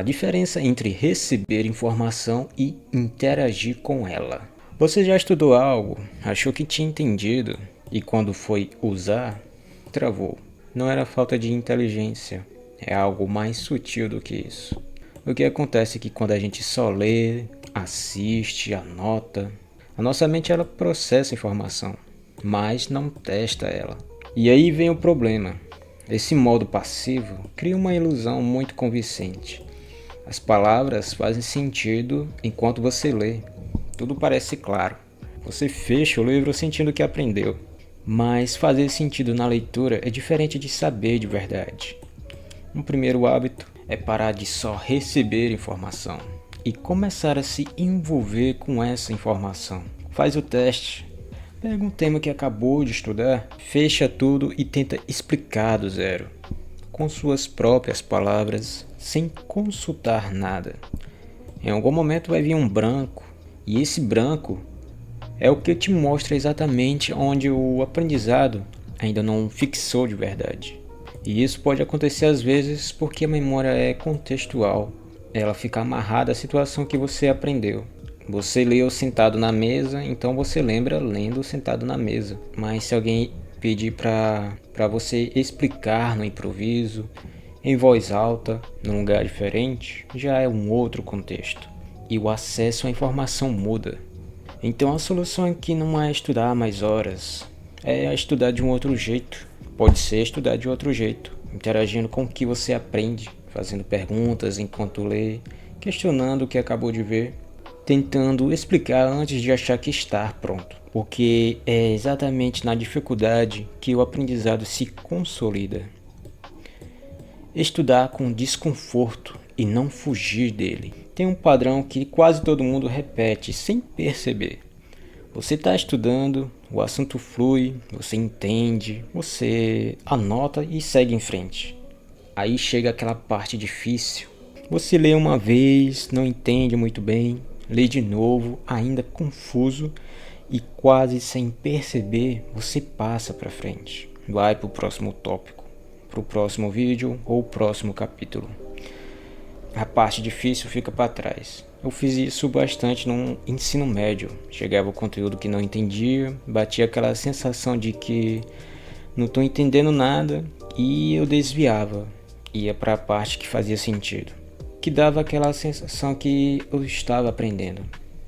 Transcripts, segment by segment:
A diferença entre receber informação e interagir com ela. Você já estudou algo, achou que tinha entendido e quando foi usar, travou. Não era falta de inteligência, é algo mais sutil do que isso. O que acontece é que quando a gente só lê, assiste, anota, a nossa mente ela processa a informação, mas não testa ela. E aí vem o problema. Esse modo passivo cria uma ilusão muito convincente. As palavras fazem sentido enquanto você lê. Tudo parece claro. Você fecha o livro sentindo que aprendeu. Mas fazer sentido na leitura é diferente de saber de verdade. Um primeiro hábito é parar de só receber informação e começar a se envolver com essa informação. Faz o teste. Pega um tema que acabou de estudar, fecha tudo e tenta explicar do zero, com suas próprias palavras, sem consultar nada. Em algum momento vai vir um branco, e esse branco é o que te mostra exatamente onde o aprendizado ainda não fixou de verdade. E isso pode acontecer às vezes porque a memória é contextual, ela fica amarrada à situação que você aprendeu. Você leu sentado na mesa, então você lembra lendo sentado na mesa. Mas se alguém pedir para você explicar no improviso, em voz alta, num lugar diferente, já é um outro contexto. E o acesso à informação muda. Então a solução aqui não é estudar mais horas, é estudar de um outro jeito. Pode ser estudar de outro jeito, interagindo com o que você aprende, fazendo perguntas enquanto lê, questionando o que acabou de ver, tentando explicar antes de achar que está pronto, porque é exatamente na dificuldade que o aprendizado se consolida. Estudar com desconforto e não fugir dele. Tem um padrão que quase todo mundo repete sem perceber. Você está estudando, o assunto flui, você entende, você anota e segue em frente. Aí chega aquela parte difícil. Você lê uma vez, não entende muito bem, lê de novo, ainda confuso e quase sem perceber, você passa para frente. Vai para o próximo tópico, para o próximo vídeo ou próximo capítulo. A parte difícil fica para trás. Eu fiz isso bastante no ensino médio. Chegava o conteúdo que não entendia, batia aquela sensação de que não estou entendendo nada e eu desviava. Ia para a parte que fazia sentido, que dava aquela sensação que eu estava aprendendo.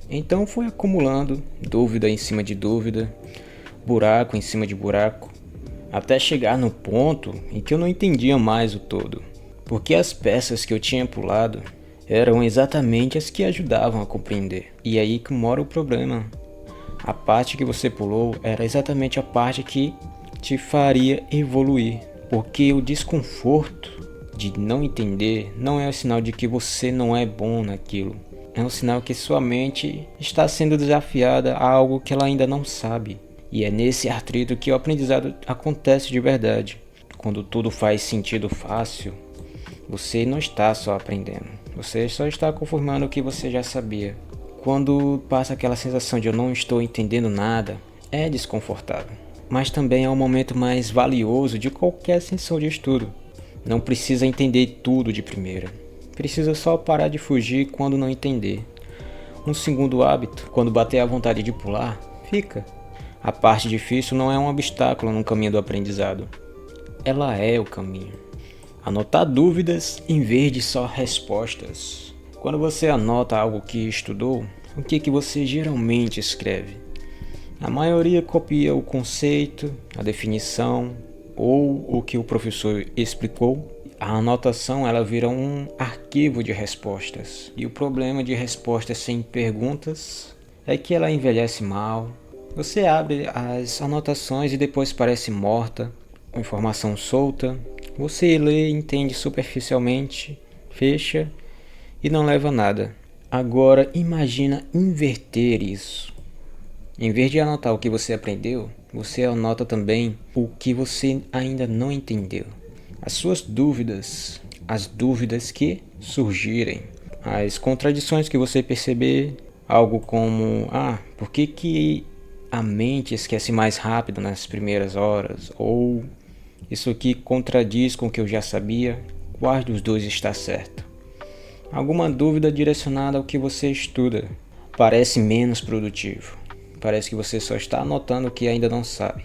Então foi acumulando dúvida em cima de dúvida, buraco em cima de buraco, até chegar no ponto em que eu não entendia mais o todo, porque as peças que eu tinha pulado eram exatamente as que ajudavam a compreender. E aí que mora o problema. A parte que você pulou era exatamente a parte que te faria evoluir, porque o desconforto de não entender não é um sinal de que você não é bom naquilo. É um sinal que sua mente está sendo desafiada a algo que ela ainda não sabe. E é nesse atrito que o aprendizado acontece de verdade. Quando tudo faz sentido fácil, você não está só aprendendo. Você só está confirmando o que você já sabia. Quando passa aquela sensação de eu não estou entendendo nada, é desconfortável. Mas também é o momento mais valioso de qualquer sessão de estudo. Não precisa entender tudo de primeira. Precisa só parar de fugir quando não entender. Um segundo hábito, quando bater a vontade de pular, fica. A parte difícil não é um obstáculo no caminho do aprendizado. Ela é o caminho. Anotar dúvidas em vez de só respostas. Quando você anota algo que estudou, o que você geralmente escreve? A maioria copia o conceito, a definição ou o que o professor explicou. A anotação ela vira um arquivo de respostas. E o problema de respostas sem perguntas é que ela envelhece mal. Você abre as anotações e depois parece morta, com informação solta. Você lê, entende superficialmente, fecha e não leva a nada. Agora imagina inverter isso. Em vez de anotar o que você aprendeu, você anota também o que você ainda não entendeu. As suas dúvidas, as dúvidas que surgirem, as contradições que você perceber, algo como, por que a mente esquece mais rápido nas primeiras horas? Ou isso aqui contradiz com o que eu já sabia, qual dos dois está certo? alguma dúvida direcionada ao que você estuda. Parece menos produtivo. Parece que você só está anotando o que ainda não sabe.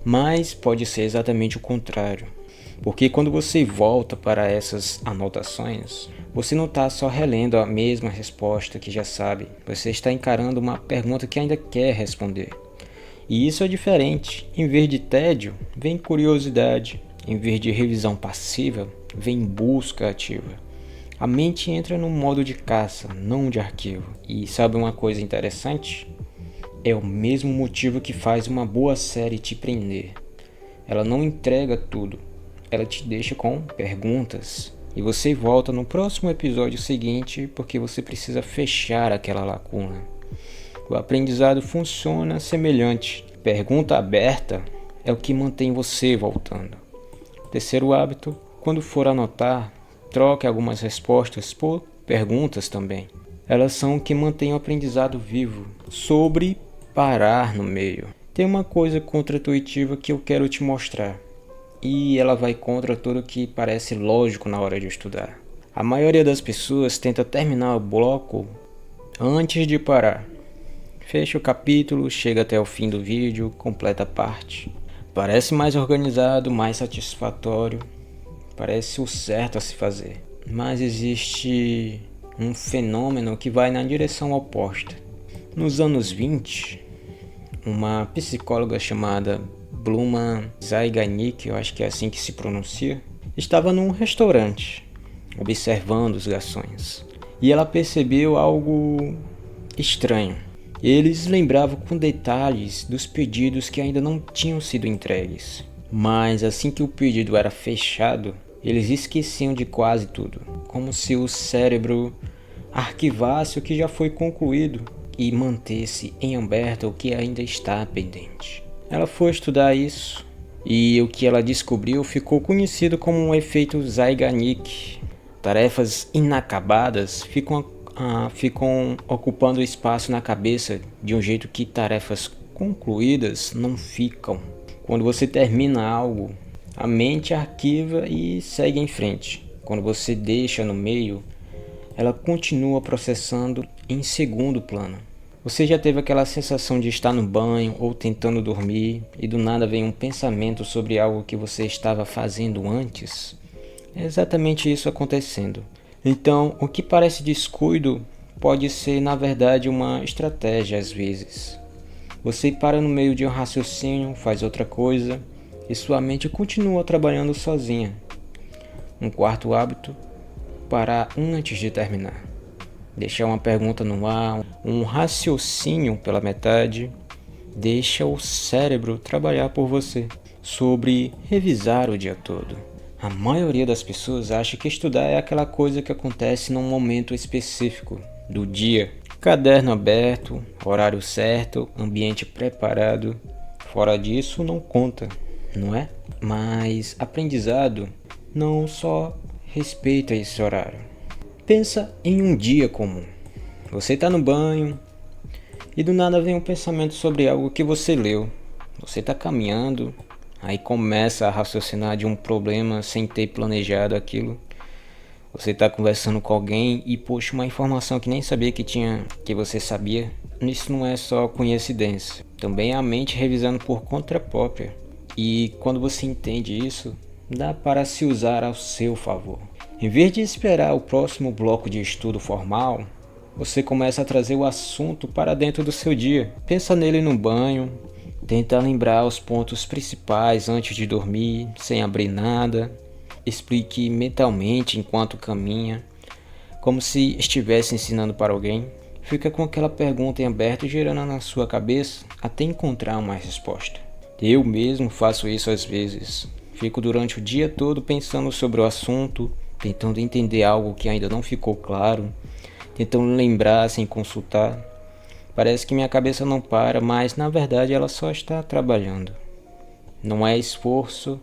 Mas pode ser exatamente o contrário. Porque quando você volta para essas anotações, você não está só relendo a mesma resposta que já sabe. Você está encarando uma pergunta que ainda quer responder. E isso é diferente. Em vez de tédio, vem curiosidade. Em vez de revisão passiva, vem busca ativa. A mente entra no modo de caça, não de arquivo. E sabe uma coisa interessante? É o mesmo motivo que faz uma boa série te prender. Ela não entrega tudo. Ela te deixa com perguntas. E você volta no próximo episódio seguinte porque você precisa fechar aquela lacuna. O aprendizado funciona semelhante. Pergunta aberta é o que mantém você voltando. Terceiro hábito, quando for anotar, troque algumas respostas por perguntas também. Elas são o que mantém o aprendizado vivo. Sobre parar no meio. Tem uma coisa contra-intuitiva que eu quero te mostrar. E ela vai contra tudo que parece lógico na hora de estudar. A maioria das pessoas tenta terminar o bloco antes de parar. Fecha o capítulo, chega até o fim do vídeo, completa a parte. Parece mais organizado, mais satisfatório. Parece o certo a se fazer. Mas existe um fenômeno que vai na direção oposta. Nos anos 20, uma psicóloga chamada Bluma Zyganik, eu acho que é assim que se pronuncia, estava num restaurante, observando os garçons. E ela percebeu algo estranho. Eles lembravam com detalhes dos pedidos que ainda não tinham sido entregues. Mas assim que o pedido era fechado, eles esqueciam de quase tudo. Como se o cérebro arquivasse o que já foi concluído e mantesse em aberto o que ainda está pendente. Ela foi estudar isso e o que ela descobriu ficou conhecido como um efeito Zeigarnik. Tarefas inacabadas ficam ocupando espaço na cabeça de um jeito que tarefas concluídas não ficam. Quando você termina algo, a mente arquiva e segue em frente. Quando você deixa no meio, ela continua processando em segundo plano. Você já teve aquela sensação de estar no banho ou tentando dormir e do nada vem um pensamento sobre algo que você estava fazendo antes? É exatamente isso acontecendo. Então, o que parece descuido pode ser, na verdade, uma estratégia às vezes. Você para no meio de um raciocínio, faz outra coisa e sua mente continua trabalhando sozinha. Um quarto hábito, parar antes de terminar. Deixar uma pergunta no ar, um raciocínio pela metade, deixa o cérebro trabalhar por você. Sobre revisar o dia todo. A maioria das pessoas acha que estudar é aquela coisa que acontece num momento específico do dia. Caderno aberto, horário certo, ambiente preparado. Fora disso não conta, não é? Mas aprendizado não só respeita esse horário. Pensa em um dia comum. Você está no banho e do nada vem um pensamento sobre algo que você leu. Você está caminhando, aí começa a raciocinar de um problema sem ter planejado aquilo. Você está conversando com alguém e puxa uma informação que nem sabia que você sabia. Isso não é só coincidência. Também é a mente revisando por conta própria. E quando você entende isso, dá para se usar ao seu favor. Em vez de esperar o próximo bloco de estudo formal, você começa a trazer o assunto para dentro do seu dia. Pensa nele no banho, tenta lembrar os pontos principais antes de dormir, sem abrir nada. Explique mentalmente enquanto caminha, como se estivesse ensinando para alguém. Fica com aquela pergunta em aberto girando na sua cabeça até encontrar uma resposta. Eu mesmo faço isso às vezes. Fico durante o dia todo pensando sobre o assunto, tentando entender algo que ainda não ficou claro, tentando lembrar sem consultar. Parece que minha cabeça não para, mas na verdade ela só está trabalhando. Não é esforço,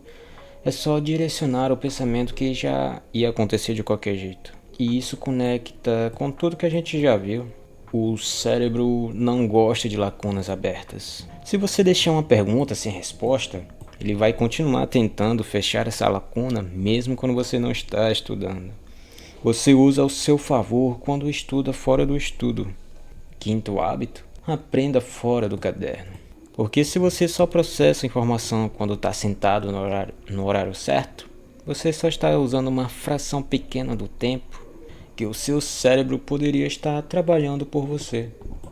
é só direcionar o pensamento que já ia acontecer de qualquer jeito. E isso conecta com tudo que a gente já viu. O cérebro não gosta de lacunas abertas. Se você deixar uma pergunta sem resposta, ele vai continuar tentando fechar essa lacuna mesmo quando você não está estudando. você usa ao seu favor quando estuda fora do estudo. Quinto hábito: aprenda fora do caderno. Porque se você só processa informação quando está sentado no horário certo, você só está usando uma fração pequena do tempo que o seu cérebro poderia estar trabalhando por você.